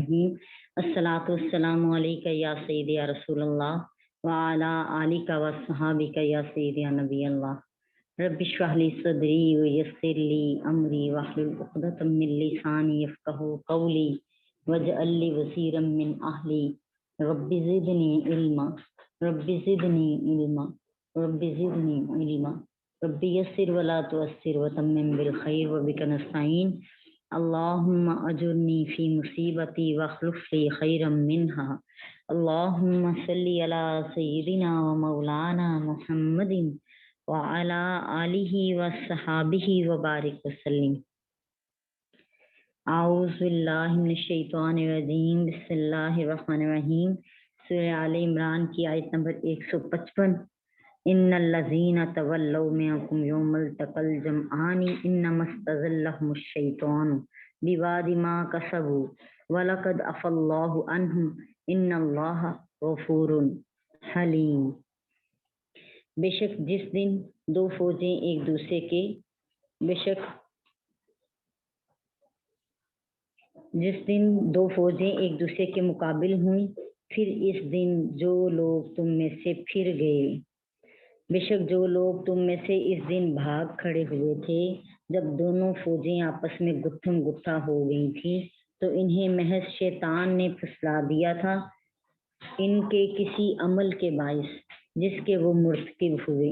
الرحیم الصلاۃ والسلام علیک یا سیدی یا رسول اللہ وعلی آلک و صحابک یا سیدی یا نبی اللہ رب اشرح لی صدری ویسر لی امری واحلل عقدۃ من لسانی یفقهوا قولی واجعل لی وزیرا من اہلی رب زدنی علما رب زدنی علما رب زدنی علما رب یسر ولا تعسر وتمم بالخیر وبک نستعین اللہم اجرنی فی مصیبتی واخلف لی خیرا منہا اللہم صلی علی سیدنا و مولانا محمد وعلی آلہ وصحابہ وبارک وسلم۔ اعوذ باللہ من الشیطان الرجیم، بسم اللہ الرحمن الرحیم۔ سورہ آل عمران کی آیت نمبر 155۔ ان الذین تولوا منکم یوم التقى الجمعان انما استزلهم الشیطان ببعض ما کسبوا ولقد عفا اللہ عنہم ان اللہ غفور حلیم۔ بے شک جس دن دو فوجیں ایک دوسرے کے مقابل ہوئیں، پھر اس دن جو لوگ تم میں سے پھر گئے، بے شک جو لوگ تم میں سے اس دن بھاگ کھڑے ہوئے تھے، جب دونوں فوجیں آپس میں گتھم گتھا ہو گئی تھیں تو انہیں محض شیطان نے پھسلا دیا تھا ان کے کسی عمل کے باعث جس کے وہ مرتکب ہوئے۔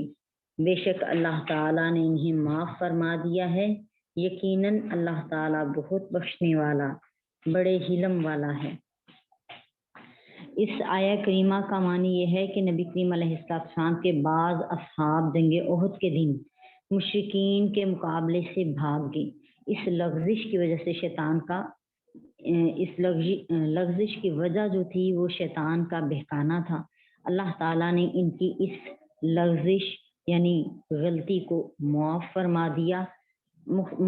بے شک اللہ تعالیٰ نے انہیں معاف فرما دیا ہے، یقیناً اللہ تعالیٰ بہت بخشنے والا بڑے حلم والا ہے۔ اس آیہ کریمہ کا معنی یہ ہے کہ نبی کریم علیہ السلام کے بعض اصحاب جنگ احد کے دن مشرکین کے مقابلے سے بھاگ گئے۔ اس لغزش کی وجہ سے لغزش کی وجہ جو تھی وہ شیطان کا بہکانا تھا۔ اللہ تعالیٰ نے ان کی اس لغزش یعنی غلطی کو معاف فرما دیا۔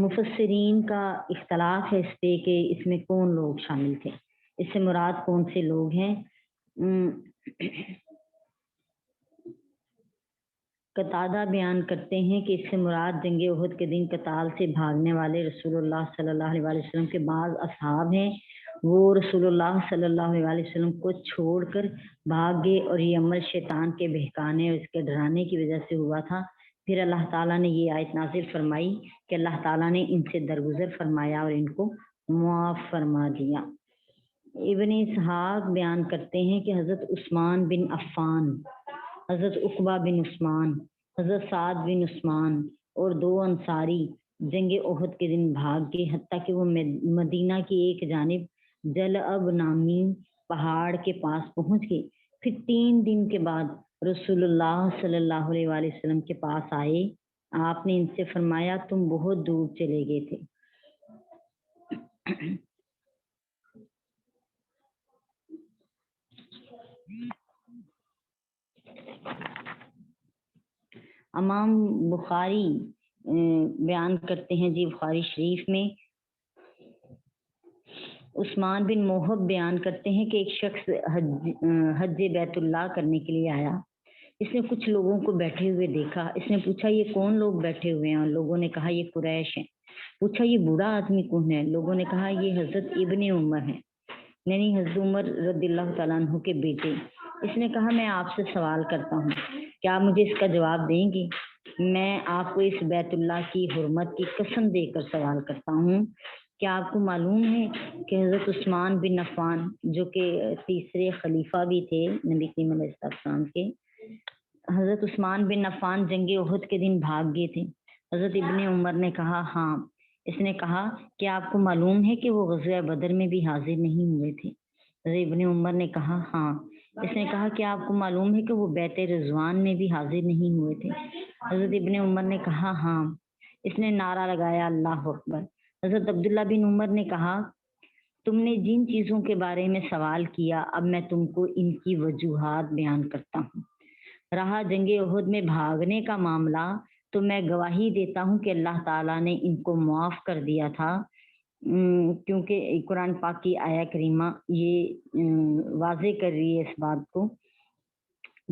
مفسرین کا اختلاف ہے اس پہ کہ اس میں کون لوگ شامل تھے، اس سے مراد کون سے لوگ ہیں۔ قتادہ بیان کرتے ہیں کہ اس سے مراد جنگ احد کے دن قتال سے بھاگنے والے رسول اللہ صلی اللہ علیہ وسلم کے بعض اصحاب ہیں۔ وہ رسول اللہ صلی اللہ علیہ وسلم کو چھوڑ کر بھاگ گئے اور یہ عمل شیطان کے بہکانے اور اس کے ڈرانے کی وجہ سے ہوا تھا۔ پھر اللہ تعالیٰ نے یہ آیت نازل فرمائی کہ اللہ تعالیٰ نے ان سے درگزر فرمایا اور ان کو معاف فرما دیا۔ ابن اسحاق بیان کرتے ہیں کہ حضرت عثمان بن عفان، حضرت عقبہ بن عثمان، حضرت سعد بن عثمان اور دو انصاری جنگ احد کے دن بھاگ گئے، حتیٰ کہ وہ مدینہ کی ایک جانب جلعب نامی پہاڑ کے پاس پہنچ گئے۔ پھر 3 دن کے بعد رسول اللہ صلی اللہ علیہ وآلہ وسلم کے پاس آئے۔ آپ نے ان سے فرمایا تم بہت دور چلے گئے تھے، امام بخاری بیان کرتے ہیں بخاری شریف میں عثمان بن موہب بیان کرتے ہیں کہ ایک شخص حج بیت اللہ کرنے کے لیے آیا۔ اس نے کچھ لوگوں کو بیٹھے ہوئے دیکھا۔ اس نے پوچھا یہ کون لوگ بیٹھے ہوئے ہیں؟ لوگوں نے کہا یہ قریش ہیں۔ پوچھا یہ بوڑھا آدمی کون ہے؟ لوگوں نے کہا یہ حضرت ابن عمر ہیں، یعنی حضرت عمر رضی اللہ تعالیٰ عنہ کے بیٹے۔ اس نے کہا میں آپ سے سوال کرتا ہوں، کیا آپ مجھے اس کا جواب دیں گے؟ میں آپ کو اس بیت اللہ کی حرمت کی قسم دے کر سوال کرتا ہوں، کیا آپ کو معلوم ہے کہ حضرت عثمان بن عفان جو کہ تیسرے خلیفہ بھی تھے نبی کریم علیہ السلام کے، حضرت عثمان بن عفان جنگ احد کے دن بھاگ گئے تھے؟ حضرت ابن عمر نے کہا ہاں۔ اس نے کہا کہ آپ کو معلوم ہے کہ وہ غزوہ بدر میں بھی حاضر نہیں ہوئے تھے؟ حضرت ابن عمر نے کہا ہاں۔ اس نے کہا کہ آپ کو معلوم ہے کہ وہ بیت رضوان میں بھی حاضر نہیں ہوئے تھے؟ حضرت ابن عمر نے کہا ہاں۔ اس نے نعرہ لگایا اللہ اکبر۔ حضرت عبداللہ بن عمر نے کہا تم نے جن چیزوں کے بارے میں سوال کیا اب میں تم کو ان کی وجوہات بیان کرتا ہوں۔ رہا جنگ احد میں بھاگنے کا معاملہ تو میں گواہی دیتا ہوں کہ اللہ تعالیٰ نے ان کو معاف کر دیا تھا، کیونکہ قرآن پاک کی آیہ کریمہ یہ واضح کر رہی ہے اس بات کو۔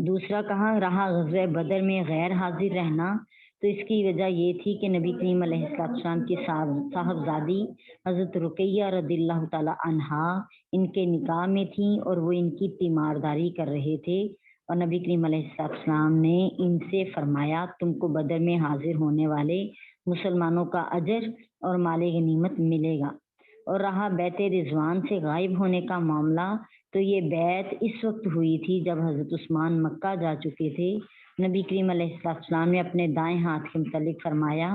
دوسرا کہا رہا غزوہ بدر میں غیر حاضر رہنا تو اس کی وجہ یہ تھی کہ نبی کریم علیہ السلام کی صاحبزادی حضرت رقیہ رضی اللہ تعالی عنہا ان کے نکاح میں تھیں اور وہ ان کی تیمارداری کر رہے تھے، اور نبی کریم علیہ السلام نے ان سے فرمایا تم کو بدر میں حاضر ہونے والے مسلمانوں کا اجر اور مال غنیمت ملے گا۔ اور رہا بیت رضوان سے غائب ہونے کا معاملہ، تو یہ بیت اس وقت ہوئی تھی جب حضرت عثمان مکہ جا چکے تھے۔ نبی کریم علیہ السلام نے اپنے دائیں ہاتھ کے متعلق فرمایا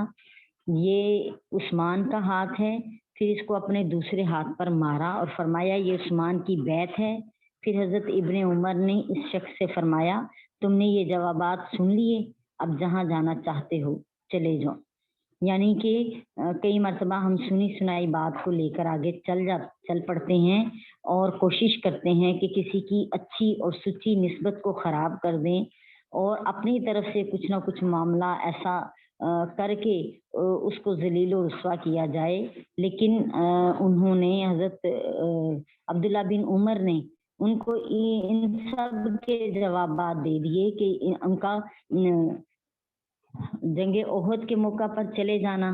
یہ عثمان کا ہاتھ ہے، پھر اس کو اپنے دوسرے ہاتھ پر مارا اور فرمایا یہ عثمان کی بیت ہے۔ پھر حضرت ابن عمر نے اس شخص سے فرمایا تم نے یہ جوابات سن لیے، اب جہاں جانا چاہتے ہو چلے جاؤ۔ یعنی کہ کئی مرتبہ ہم سنی سنائی بات کو لے کر آگے چل پڑتے ہیں اور کوشش کرتے ہیں کہ کسی کی اچھی اور سچی نسبت کو خراب کر دیں اور اپنی طرف سے کچھ نہ کچھ معاملہ ایسا کر کے اس کو ذلیل و رسوا کیا جائے، لیکن انہوں نے حضرت عبداللہ بن عمر نے ان کو ان سب کے جوابات دے دیے کہ ان کا جنگ احد کے موقع پر چلے جانا،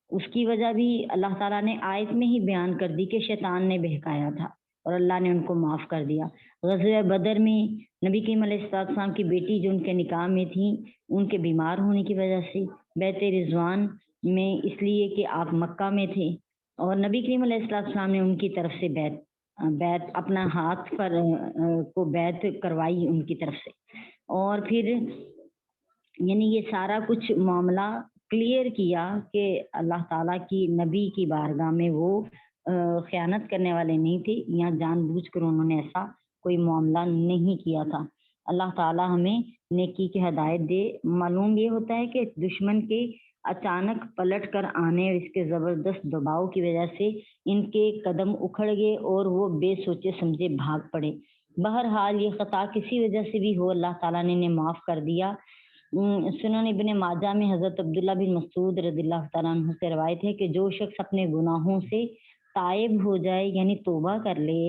اس کی وجہ بھی اللہ تعالیٰ نے آیت میں ہی بیان کر دی کہ شیطان نے بہکایا تھا اور اللہ نے ان کو معاف کر دیا۔ غزوہ بدر میں نبی کریم علیہ السلام کی بیٹی جو ان کے نکاح میں تھی، ان کے بیمار ہونے کی وجہ سے بیت رضوان میں اس لیے کہ آپ مکہ میں تھے اور نبی کریم علیہ السلام نے ان کی طرف سے بیت اپنا ہاتھ پر کو بیت کروائی ان کی طرف سے، اور پھر یعنی یہ سارا کچھ معاملہ کلیئر کیا کہ اللہ تعالیٰ کی نبی کی بارگاہ میں وہ خیانت کرنے والے نہیں تھے، یا جان بوجھ کر انہوں نے ایسا کوئی معاملہ نہیں کیا تھا۔ اللہ تعالیٰ ہمیں نیکی کی ہدایت دے۔ معلوم یہ ہوتا ہے کہ دشمن کے اچانک پلٹ کر آنے اور اس کے زبردست دباؤ کی وجہ سے ان کے قدم اکھڑ گئے اور وہ بے سوچے سمجھے بھاگ پڑے۔ بہرحال یہ خطا کسی وجہ سے بھی ہو، اللہ تعالیٰ نے انہیں معاف کر دیا۔ سنن ابن ماجہ میں حضرت عبداللہ بن مسعود رضی اللہ تعالیٰ عنہ سے روایت ہے کہ جو شخص اپنے گناہوں سے تائب ہو جائے یعنی توبہ کر لے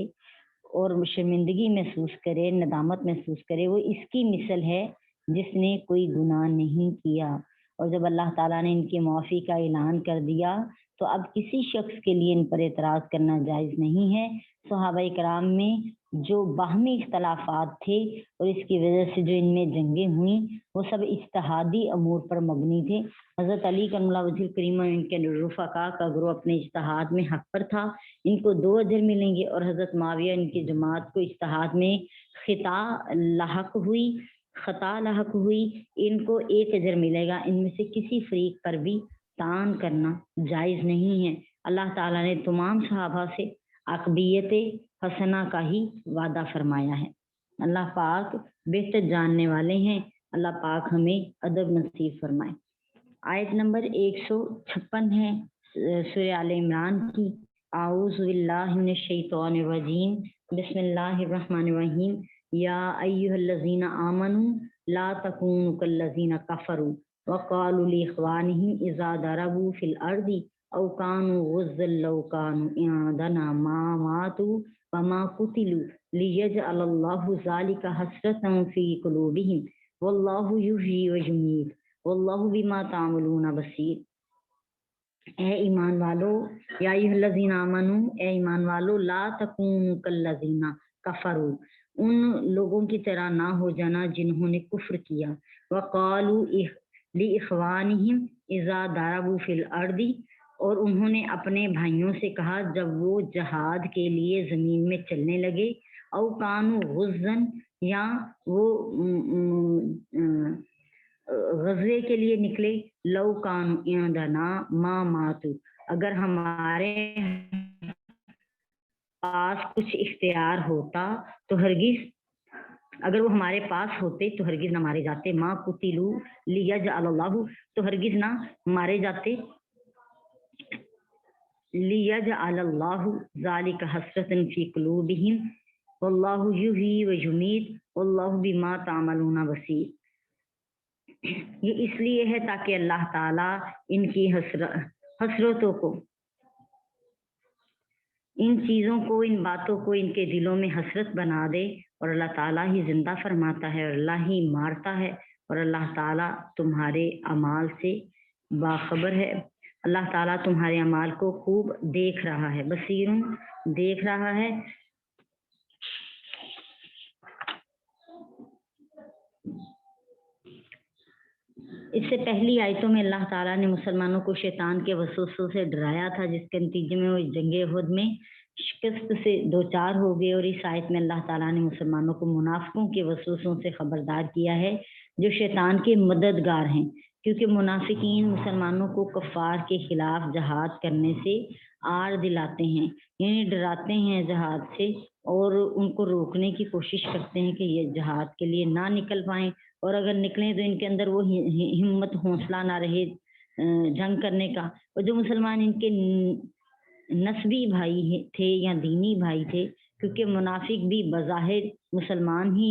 اور شرمندگی محسوس کرے، ندامت محسوس کرے، وہ اس کی مثل ہے جس نے کوئی گناہ نہیں کیا۔ اور جب اللہ تعالیٰ نے ان کی معافی کا اعلان کر دیا تو اب کسی شخص کے لیے ان پر اعتراض کرنا جائز نہیں ہے۔ صحابہ کرام میں جو باہمی اختلافات تھے اور اس کی وجہ سے جو ان میں جنگیں ہوئیں وہ سب اجتہادی امور پر مبنی تھے۔ حضرت علی کرم اللہ وجہ الکریم ان کے رفقا کا گروہ اپنے اجتہاد میں حق پر تھا، ان کو 2 اجر ملیں گے، اور حضرت معاویہ ان کی جماعت کو اجتہاد میں خطا لاحق ہوئی، ان کو 1 اجر ملے گا۔ ان میں سے کسی فریق پر بھی تان کرنا جائز نہیں ہے۔ اللہ تعالیٰ نے تمام صحابہ سے عقبیت حسنہ کا ہی وعدہ فرمایا ہے۔ اللہ پاک بہتر جاننے والے ہیں، اللہ پاک ہمیں ادب نصیب فرمائے۔ آیت نمبر 156 ہے سورہ آل عمران کی۔ اعوذ باللہ من الشیطان الرجیم، بسم اللہ الرحمن الرحیم۔ یا ایھا الذین آمنوا لا تکونوا کالذین کفروا وقالوا لاخوانہم اذا ضربوا فی الارض او كانوا غزا لو كانوا عندنا ما ماتوا وما قتلوا ليجعل الله ذلك حسرة في قلوبهم والله يحيي ويميت والله بما تعملون بصیر۔ اے ایمان والو، یا ایھا الذین آمنوا، اے ایمان والو، لا تکونوا کالذین کفروا، ان لوگوں کی طرح نہ ہو جانا جنہوں نے کفر کیا۔ وقالوا لاخوانہم اذا ضربوا فی الارض، اور انہوں نے اپنے بھائیوں سے کہا جب وہ جہاد کے لیے زمین میں چلنے لگے، او کانوا غزن، یا وہ غزے کے لیے نکلے، لو کانوا عندنا ما ماتوا، اگر ہمارے پاس کچھ اختیار ہوتا تو ہرگز، اگر وہ ہمارے پاس ہوتے تو ہرگز نہ مارے جاتے، ما قتلوا لیجعل اللہ، تو ہرگز نہ مارے جاتے، لیجعل اللہ ذالک حسرۃ فی قلوبہم واللہ یحیی ویمیت واللہ بما تعملون بصیر۔ یہ اس لیے ہے تاکہ اللہ تعالیٰ ان کی حسرتوں کو، ان چیزوں کو، ان باتوں کو ان کے دلوں میں حسرت بنا دے، اور اللہ تعالیٰ ہی زندہ فرماتا ہے اور اللہ ہی مارتا ہے اور اللہ تعالیٰ تمہارے اعمال سے باخبر ہے. اللہ تعالیٰ تمہارے اعمال کو خوب دیکھ رہا ہے. بصیرن دیکھ رہا ہے. اس سے پہلی آیتوں میں اللہ تعالیٰ نے مسلمانوں کو شیطان کے وسوسوں سے ڈرایا تھا، جس کے نتیجے میں وہ جنگ احد میں شکست سے دوچار ہو گئے. اور اس آیت میں اللہ تعالیٰ نے مسلمانوں کو منافقوں کے وسوسوں سے خبردار کیا ہے جو شیطان کے مددگار ہیں، کیونکہ منافقین مسلمانوں کو کفار کے خلاف جہاد کرنے سے آر دلاتے ہیں، یعنی ڈراتے ہیں جہاد سے، اور ان کو روکنے کی کوشش کرتے ہیں کہ یہ جہاد کے لیے نہ نکل پائیں، اور اگر نکلیں تو ان کے اندر وہ ہمت حوصلہ نہ رہے جنگ کرنے کا. اور جو مسلمان ان کے نسبی بھائی تھے یا دینی بھائی تھے، کیونکہ منافق بھی بظاہر مسلمان ہی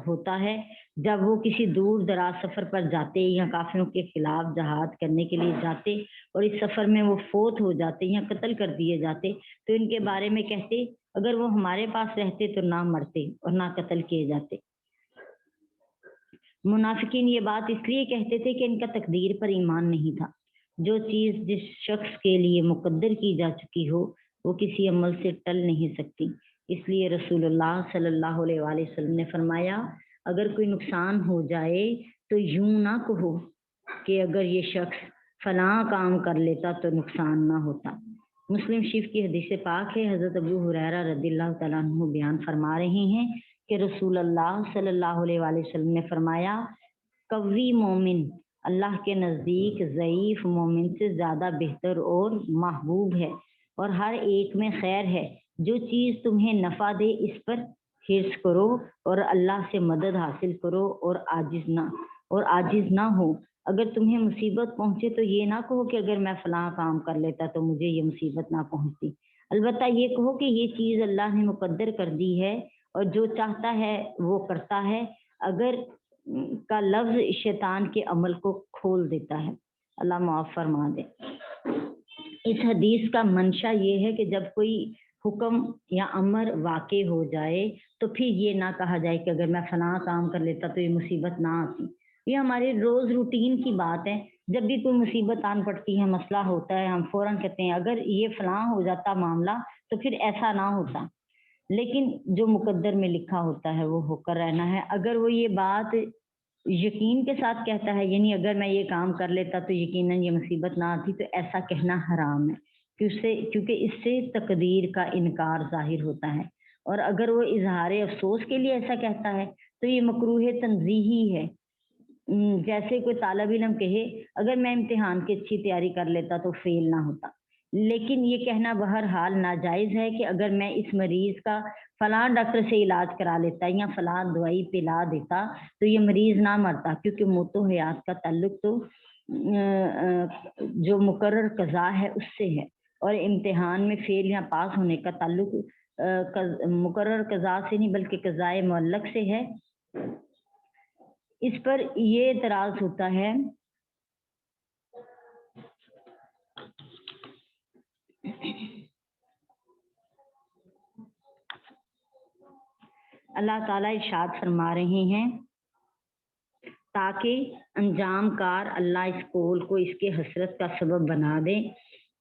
ہوتا ہے، جب وہ کسی دور دراز سفر پر جاتے یا کافروں کے خلاف جہاد کرنے کے لیے جاتے اور اس سفر میں وہ فوت ہو جاتے یا قتل کر دیے جاتے، تو ان کے بارے میں کہتے اگر وہ ہمارے پاس رہتے تو نہ مرتے اور نہ قتل کیے جاتے. منافقین یہ بات اس لیے کہتے تھے کہ ان کا تقدیر پر ایمان نہیں تھا. جو چیز جس شخص کے لیے مقدر کی جا چکی ہو وہ کسی عمل سے ٹل نہیں سکتی. اس لیے رسول اللہ صلی اللہ علیہ وآلہ وسلم نے فرمایا اگر کوئی نقصان ہو جائے تو یوں نہ کہو کہ اگر یہ شخص فلاں کام کر لیتا تو نقصان نہ ہوتا. مسلم شریف کی حدیث پاک ہے. حضرت ابو ہریرہ رضی اللہ تعالیٰ عنہ بیان فرما رہے ہیں کہ رسول اللہ صلی اللہ علیہ وآلہ وسلم نے فرمایا قوی مومن اللہ کے نزدیک ضعیف مومن سے زیادہ بہتر اور محبوب ہے، اور ہر ایک میں خیر ہے. جو چیز تمہیں نفع دے اس پر حرص کرو اور اللہ سے مدد حاصل کرو اور عاجز نہ ہو. اگر تمہیں مصیبت پہنچے تو یہ نہ کہو کہ اگر میں فلاں کام کر لیتا تو مجھے یہ مصیبت نہ پہنچتی، البتہ یہ کہو کہ یہ چیز اللہ نے مقدر کر دی ہے اور جو چاہتا ہے وہ کرتا ہے. اگر کا لفظ شیطان کے عمل کو کھول دیتا ہے. اللہ معاف فرما دے. اس حدیث کا منشا یہ ہے کہ جب کوئی حکم یا امر واقع ہو جائے تو پھر یہ نہ کہا جائے کہ اگر میں فلاں کام کر لیتا تو یہ مصیبت نہ آتی. یہ ہمارے روز روٹین کی بات ہے. جب بھی کوئی مصیبت آن پڑتی ہے، مسئلہ ہوتا ہے، ہم فوراً کہتے ہیں اگر یہ فلاں ہو جاتا معاملہ تو پھر ایسا نہ ہوتا. لیکن جو مقدر میں لکھا ہوتا ہے وہ ہو کر رہنا ہے. اگر وہ یہ بات یقین کے ساتھ کہتا ہے، یعنی اگر میں یہ کام کر لیتا تو یقیناً یہ مصیبت نہ آتی، تو ایسا کہنا حرام ہے کیونکہ اس سے تقدیر کا انکار ظاہر ہوتا ہے. اور اگر وہ اظہار افسوس کے لیے ایسا کہتا ہے تو یہ مکروہ تنزیہی ہے. جیسے کوئی طالب علم کہے اگر میں امتحان کی اچھی تیاری کر لیتا تو فیل نہ ہوتا، لیکن یہ کہنا بہرحال ناجائز ہے کہ اگر میں اس مریض کا فلاں ڈاکٹر سے علاج کرا لیتا یا فلاں دوائی پلا دیتا تو یہ مریض نہ مرتا، کیونکہ موت و حیات کا تعلق تو جو مقرر قضا ہے اس سے ہے، اور امتحان میں فیل یا پاس ہونے کا تعلق مقرر قضا سے نہیں بلکہ قضائے معلق سے ہے. اس پر یہ اعتراض ہوتا ہے اللہ تعالیٰ ارشاد فرما رہے ہیں تاکہ انجام کار اللہ اس قول کو اس کے حسرت کا سبب بنا دے،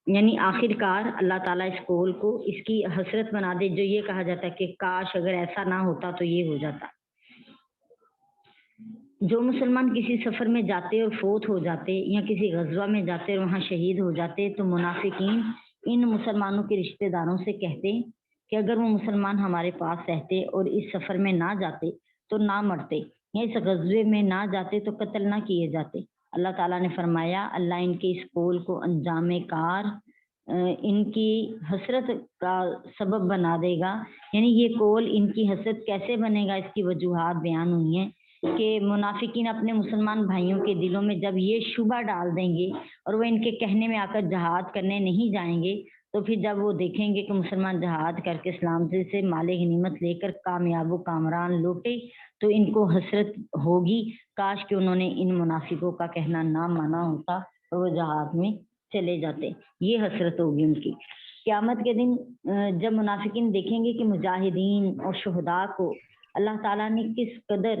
یعنی آخر کار اللہ تعالیٰ اس قول کو اس کی حسرت بنا دے جو یہ کہا جاتا ہے کہ کاش اگر ایسا نہ ہوتا تو یہ ہو جاتا. جو مسلمان کسی سفر میں جاتے اور فوت ہو جاتے یا کسی غزوہ میں جاتے اور وہاں شہید ہو جاتے تو منافقین ان مسلمانوں کے رشتہ داروں سے کہتے کہ اگر وہ مسلمان ہمارے پاس رہتے اور اس سفر میں نہ جاتے تو نہ مرتے یا اس غزوے میں نہ جاتے تو قتل نہ کیے جاتے. اللہ تعالیٰ نے فرمایا اللہ ان کے اس قول کو انجام کار ان کی حسرت کا سبب بنا دے گا. یعنی یہ قول ان کی حسرت کیسے بنے گا، اس کی وجوہات بیان ہوئی ہیں کہ منافقین اپنے مسلمان بھائیوں کے دلوں میں جب یہ شبہ ڈال دیں گے اور وہ ان کے کہنے میں آ کر جہاد کرنے نہیں جائیں گے تو پھر جب وہ دیکھیں گے کہ مسلمان جہاد کر کے سلامتی سے مال غنیمت لے کر کامیاب و کامران لوٹے تو ان کو حسرت ہوگی کاش کہ انہوں نے ان منافقوں کا کہنا نہ مانا ہوتا اور وہ جہاد میں چلے جاتے. یہ حسرت ہوگی ان کی. قیامت کے دن جب منافقین دیکھیں گے کہ مجاہدین اور شہداء کو اللہ تعالیٰ نے کس قدر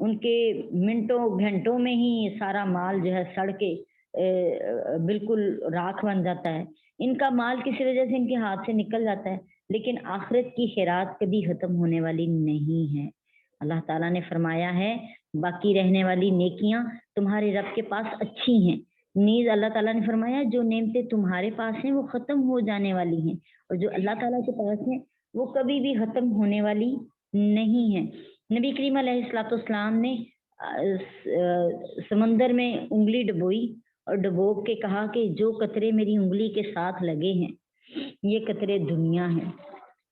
ان کے منٹوں گھنٹوں میں ہی یہ سارا مال جو ہے سڑ کے بالکل راکھ بن جاتا ہے۔ ان کا مال کسی وجہ سے ان کے ہاتھ سے نکل جاتا ہے، لیکن آخرت کی خیرات کبھی ختم ہونے والی نہیں ہے۔ اللہ تعالیٰ نے فرمایا ہے باقی رہنے والی نیکیاں تمہارے رب کے پاس اچھی ہیں۔ نیز اللہ تعالیٰ نے فرمایا جو نعمتیں تمہارے پاس ہیں وہ ختم ہو جانے والی ہیں، اور جو اللہ تعالیٰ کے پاس ہیں وہ کبھی بھی ختم ہونے والی نہیں ہے۔ نبی کریم علیہ الصلوۃ والسلام نے سمندر میں انگلی ڈبوئی اور ڈبو کے کہا کہ جو قطرے میری انگلی کے ساتھ لگے ہیں یہ قطرے دنیا ہیں،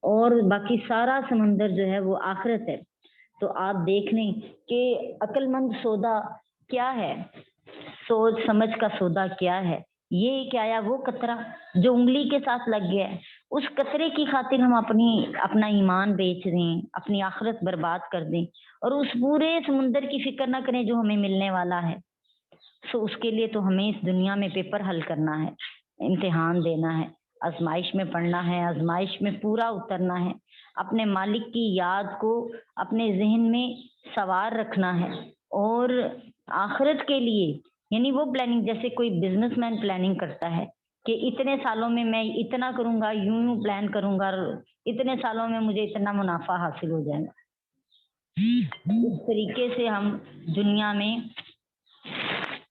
اور باقی سارا سمندر جو ہے وہ آخرت ہے۔ تو آپ دیکھ لیں کہ عقل مند سودا کیا ہے، سوچ سمجھ کا سودا کیا ہے۔ یہ کیا آیا وہ قطرہ جو انگلی کے ساتھ لگ گیا ہے، اس قطرے کی خاطر ہم اپنا ایمان بیچ دیں، اپنی آخرت برباد کر دیں، اور اس پورے سمندر کی فکر نہ کریں جو ہمیں ملنے والا ہے۔ سو اس کے لیے تو ہمیں اس دنیا میں پیپر حل کرنا ہے، امتحان دینا ہے، آزمائش میں پڑھنا ہے، آزمائش میں پورا اترنا ہے، اپنے مالک کی یاد کو اپنے ذہن میں سوار رکھنا ہے، اور آخرت کے لیے یعنی وہ پلاننگ جیسے کوئی بزنس مین پلاننگ کرتا ہے کہ اتنے سالوں میں میں اتنا کروں گا، یوں یوں پلان کروں گا، اور اتنے سالوں میں مجھے اتنا منافع حاصل ہو جائے گا۔ اس طریقے سے ہم دنیا میں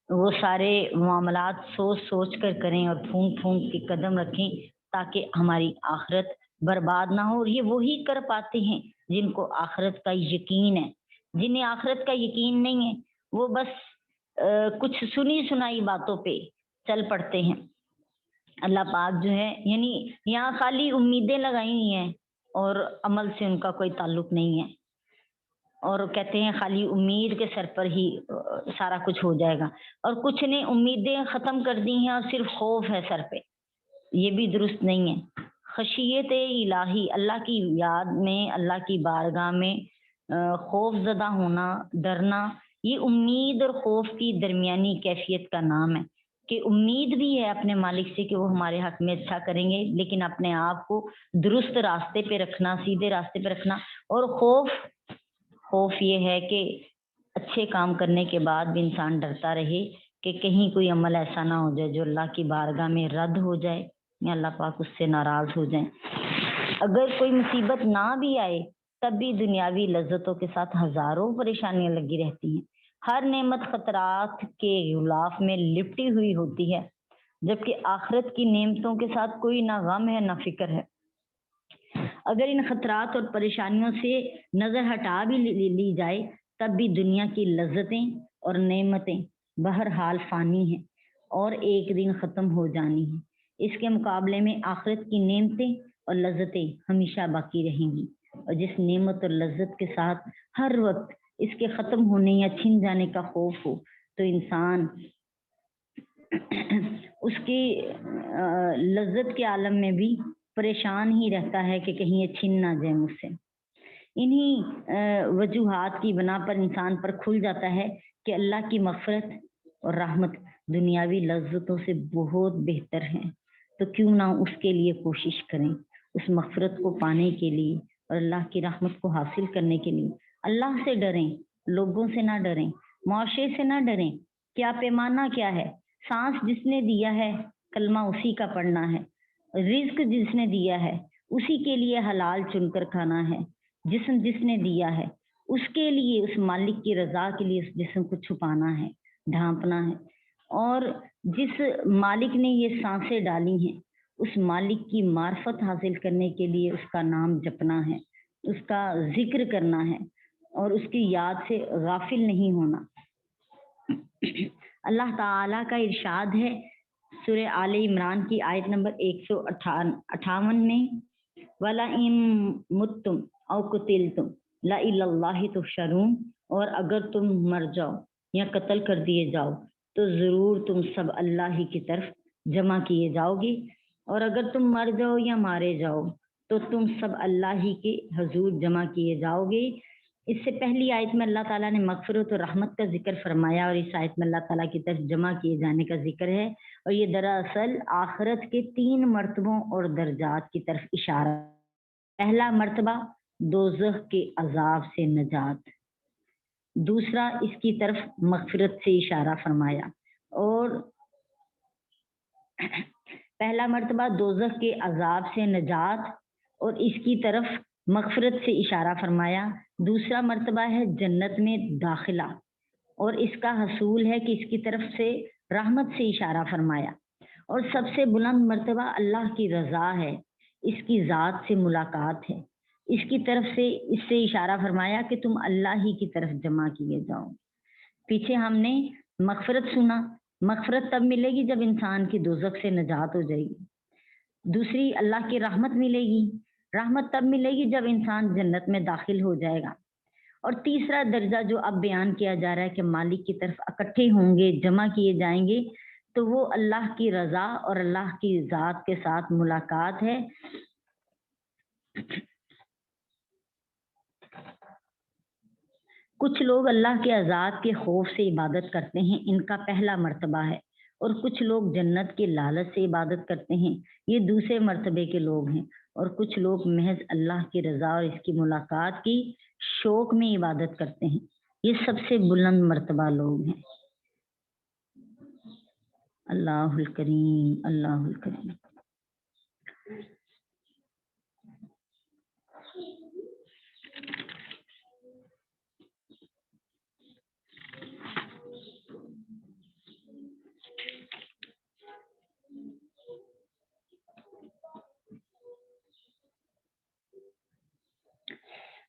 وہ سارے معاملات سوچ سوچ کر کریں اور پھونک پھونک کے قدم رکھیں تاکہ ہماری آخرت برباد نہ ہو۔ اور یہ وہی کر پاتے ہیں جن کو آخرت کا یقین ہے۔ جنہیں آخرت کا یقین نہیں ہے وہ بس کچھ سنی سنائی باتوں پہ چل پڑتے ہیں۔ اللہ پاک جو ہے یعنی یہاں خالی امیدیں لگائی ہوئی ہیں اور عمل سے ان کا کوئی تعلق نہیں ہے، اور کہتے ہیں خالی امید کے سر پر ہی سارا کچھ ہو جائے گا، اور کچھ نے امیدیں ختم کر دی ہیں اور صرف خوف ہے سر پہ۔ یہ بھی درست نہیں ہے۔ خشیت الہی اللہ کی یاد میں، اللہ کی بارگاہ میں خوف زدہ ہونا، ڈرنا، یہ امید اور خوف کی درمیانی کیفیت کا نام ہے کہ امید بھی ہے اپنے مالک سے کہ وہ ہمارے حق میں اچھا کریں گے، لیکن اپنے آپ کو درست راستے پہ رکھنا، سیدھے راستے پہ رکھنا، اور خوف یہ ہے کہ اچھے کام کرنے کے بعد بھی انسان ڈرتا رہے کہ کہیں کوئی عمل ایسا نہ ہو جائے جو اللہ کی بارگاہ میں رد ہو جائے یا اللہ پاک اس سے ناراض ہو جائیں۔ اگر کوئی مصیبت نہ بھی آئے تب بھی دنیاوی لذتوں کے ساتھ ہزاروں پریشانیاں لگی رہتی ہیں۔ ہر نعمت خطرات کے غلاف میں لپٹی ہوئی ہوتی ہے، جبکہ آخرت کی نعمتوں کے ساتھ کوئی نہ غم ہے نہ فکر ہے۔ اگر ان خطرات اور پریشانیوں سے نظر ہٹا بھی لی جائے تب بھی دنیا کی لذتیں اور نعمتیں بہرحال فانی ہیں اور ایک دن ختم ہو جانی ہیں۔ اس کے مقابلے میں آخرت کی نعمتیں اور لذتیں ہمیشہ باقی رہیں گی، اور جس نعمت اور لذت کے ساتھ ہر وقت اس کے ختم ہونے یا چھن جانے کا خوف ہو تو انسان اس کی لذت کے عالم میں بھی پریشان ہی رہتا ہے کہ کہیں یہ چھن نہ جائے مجھ سے۔ انہی وجوہات کی بنا پر انسان پر کھل جاتا ہے کہ اللہ کی مغفرت اور رحمت دنیاوی لذتوں سے بہت بہتر ہیں، تو کیوں نہ اس کے لیے کوشش کریں، اس مغفرت کو پانے کے لیے اور اللہ کی رحمت کو حاصل کرنے کے لیے اللہ سے ڈریں، لوگوں سے نہ ڈریں، معاشرے سے نہ ڈریں۔ کیا پیمانہ کیا ہے؟ سانس جس نے دیا ہے کلمہ اسی کا پڑھنا ہے، رزق جس نے دیا ہے اسی کے لیے حلال چن کر کھانا ہے، جسم جس نے دیا ہے اس کے لیے، اس مالک کی رضا کے لیے اس جسم کو چھپانا ہے، ڈھانپنا ہے، اور جس مالک نے یہ سانسیں ڈالی ہیں اس مالک کی معرفت حاصل کرنے کے لیے اس کا نام جپنا ہے، اس کا ذکر کرنا ہے، اور اس کی یاد سے غافل نہیں ہونا۔ اللہ تعالیٰ کا ارشاد ہے سورہ آل عمران کی آیت نمبر 158 میں، وَلَئِن مُتُّمْ أَوْ قُتِلْتُمْ لَإِلَى اللَّهِ تُحْشَرُونَ، اور اگر تم مر جاؤ یا قتل کر دیے جاؤ تو ضرور تم سب اللہ ہی کی طرف جمع کیے جاؤ گے، اور اگر تم مر جاؤ یا مارے جاؤ تو تم سب اللہ ہی کے حضور جمع کیے جاؤ گے۔ اس سے پہلی آیت میں اللہ تعالیٰ نے مغفرت اور رحمت کا ذکر فرمایا، اور اس آیت میں اللہ تعالیٰ کی طرف جمع کیے جانے کا ذکر ہے، اور یہ دراصل آخرت کے 3 مرتبوں اور درجات کی طرف اشارہ۔ پہلا مرتبہ دوزخ کے عذاب سے نجات، دوسرا اس کی طرف مغفرت سے اشارہ فرمایا، اور پہلا مرتبہ دوزخ کے عذاب سے نجات اور اس کی طرف مغفرت سے اشارہ فرمایا، دوسرا مرتبہ ہے جنت میں داخلہ اور اس کا حصول ہے کہ اس کی طرف سے رحمت سے اشارہ فرمایا، اور سب سے بلند مرتبہ اللہ کی رضا ہے، اس کی ذات سے ملاقات ہے، اس کی طرف سے اس سے اشارہ فرمایا کہ تم اللہ ہی کی طرف جمع کیے جاؤ۔ پیچھے ہم نے مغفرت سنا، مغفرت تب ملے گی جب انسان کی دوزخ سے نجات ہو جائے گی، دوسری اللہ کی رحمت ملے گی، رحمت تب ملے گی جب انسان جنت میں داخل ہو جائے گا، اور تیسرا درجہ جو اب بیان کیا جا رہا ہے کہ مالک کی طرف اکٹھے ہوں گے، جمع کیے جائیں گے، تو وہ اللہ کی رضا اور اللہ کی ذات کے ساتھ ملاقات ہے۔ کچھ لوگ اللہ کے عذاب کے خوف سے عبادت کرتے ہیں، ان کا پہلا مرتبہ ہے، اور کچھ لوگ جنت کے لالچ سے عبادت کرتے ہیں، یہ دوسرے مرتبے کے لوگ ہیں، اور کچھ لوگ محض اللہ کی رضا اور اس کی ملاقات کی شوق میں عبادت کرتے ہیں، یہ سب سے بلند مرتبہ لوگ ہیں۔ اللہ الکریم، اللہ الکریم۔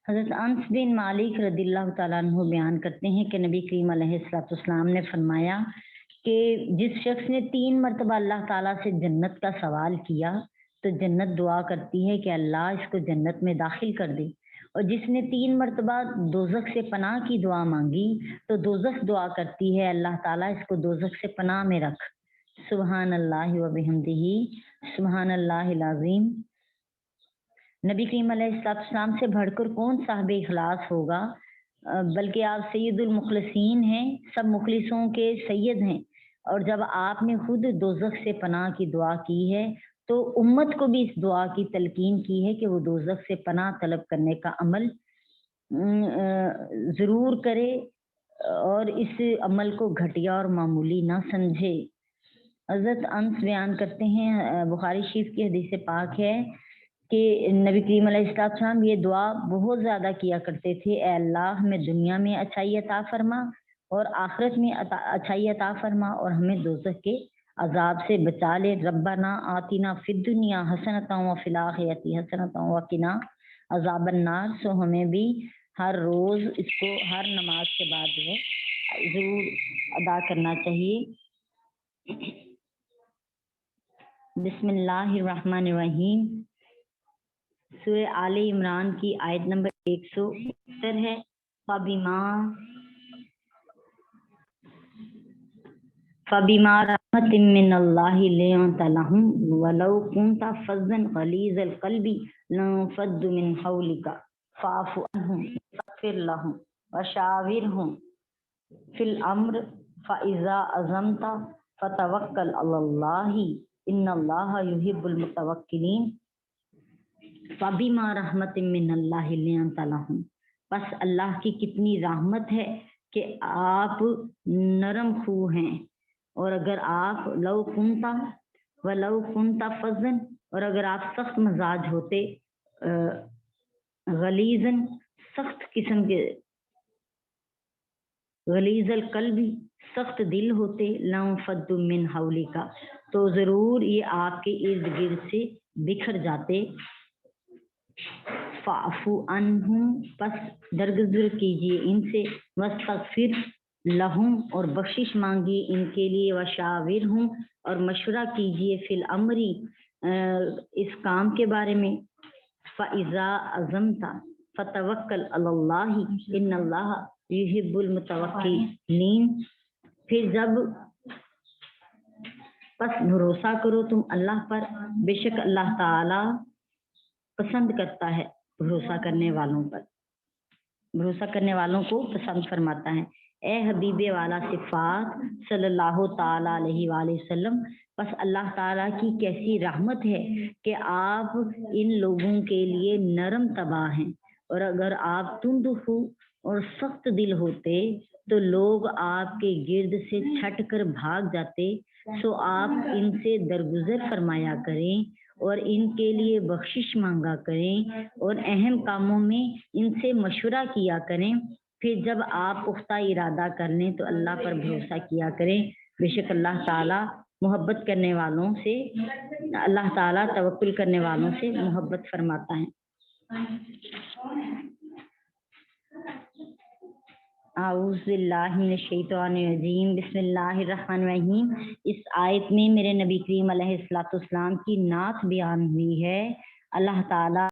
حضرت انس بن مالک رضی اللہ تعالیٰ عنہ بیان کرتے ہیں کہ نبی کریم علیہ السلام نے فرمایا کہ جس شخص نے 3 مرتبہ اللہ تعالیٰ سے جنت کا سوال کیا تو جنت دعا کرتی ہے کہ اللہ اس کو جنت میں داخل کر دے، اور جس نے 3 مرتبہ دوزخ سے پناہ کی دعا مانگی تو دوزخ دعا کرتی ہے اللہ تعالیٰ اس کو دوزخ سے پناہ میں رکھ۔ سبحان اللہ و بحمدہ، سبحان اللہ العظیم۔ نبی کریم علیہ السلام سے بڑھ کر کون صاحب اخلاص ہوگا، بلکہ آپ سید المخلصین ہیں، سب مخلصوں کے سید ہیں، اور جب آپ نے خود دوزخ سے پناہ کی دعا کی ہے تو امت کو بھی اس دعا کی تلقین کی ہے کہ وہ دوزخ سے پناہ طلب کرنے کا عمل ضرور کرے اور اس عمل کو گھٹیا اور معمولی نہ سمجھے۔ حضرت انس بیان کرتے ہیں، بخاری شریف کی حدیث پاک ہے کہ نبی کریم علیہ السلام یہ دعا بہت زیادہ کیا کرتے تھے، اے اللہ ہمیں دنیا میں اچھائی عطا فرما اور آخرت میں اچھائی عطا فرما، اور ہمیں دوزخ کے عذاب سے بچا لے۔ ربنا آتنا فی الدنیا حسنۃ وفی الآخرۃ حسنۃ وقنا عذاب النار۔ سو ہمیں بھی ہر روز اس کو ہر نماز کے بعد جو ہے ضرور ادا کرنا چاہیے۔ بسم اللہ الرحمن الرحیم۔ سورہ آل عمران کی آیت نمبر 170 ہے۔ فَبِمَا رَحْمَةٍ مِّنَ اللَّهِ لِنتَ لَهُمْ وَلَوْ كُنتَ فَظًّا غَلِيظَ الْقَلْبِ لَانفَضُّوا مِنْ حَوْلِكَ فَاعْفُ عَنْهُمْ وَاسْتَغْفِرْ لَهُمْ وَشَاوِرْهُمْ فِي الْأَمْرِ فَإِذَا عَزَمْتَ فَتَوَكَّلْ عَلَى اللَّهِ إِنَّ اللَّهَ يُحِبُّ الْمُتَوَكِّلِينَ۔ فَبِمَا رَحْمَةٍ مِّنَ اللَّهِ لِنتَ لَهُمْ، بس اللہ کی کتنی رحمت ہے کہ آپ نرم خو ہیں، اور اگر آپ لو کنتا فظن، اور اگر آپ سخت مزاج ہوتے، غلیظن سخت قسم کے، غلیظ القلب سخت دل ہوتے، لانفضوا من حولک تو ضرور یہ آپ کے ارد گرد سے بکھر جاتے۔ فاعفو عنہم، پس درگزر کیجیے ان سے، واستغفر لہم، اور بخشش مانگی ان کے لیے، وشاورہم، اور مشورہ کیجیے، فی الامر اس کام کے بارے میں، فاذا عزمت فتوکل علی اللہ ان اللہ یحب المتوکلین، پھر جب پس بھروسہ کرو تم اللہ پر، بے شک اللہ تعالی پسند کرتا ہے بھروسہ کرنے والوں پر، بھروسہ کرنے والوں کو پسند فرماتا ہے۔ اے حبیب والا صفات صلی اللہ تعالی علیہ وآلہ وسلم، بس اللہ تعالیٰ کی کیسی رحمت ہے کہ آپ ان لوگوں کے لیے نرم طبع ہیں، اور اگر آپ تند ہو اور سخت دل ہوتے تو لوگ آپ کے گرد سے چھٹ کر بھاگ جاتے، سو آپ ان سے درگزر فرمایا کریں اور ان کے لیے بخشش مانگا کریں اور اہم کاموں میں ان سے مشورہ کیا کریں۔ پھر جب آپ پختہ ارادہ کر لیں تو اللہ پر بھروسہ کیا کریں، بے شک اللہ تعالیٰ محبت کرنے والوں سے، اللہ تعالیٰ توکل کرنے والوں سے محبت فرماتا ہے۔ اعوذ باللہ من الشیطان الرجیم، بسم اللہ الرحمن الرحیم۔ اس آیت میں میرے نبی کریم علیہ الصلوۃ والسلام کی نعت بیان ہوئی ہے۔ اللہ تعالیٰ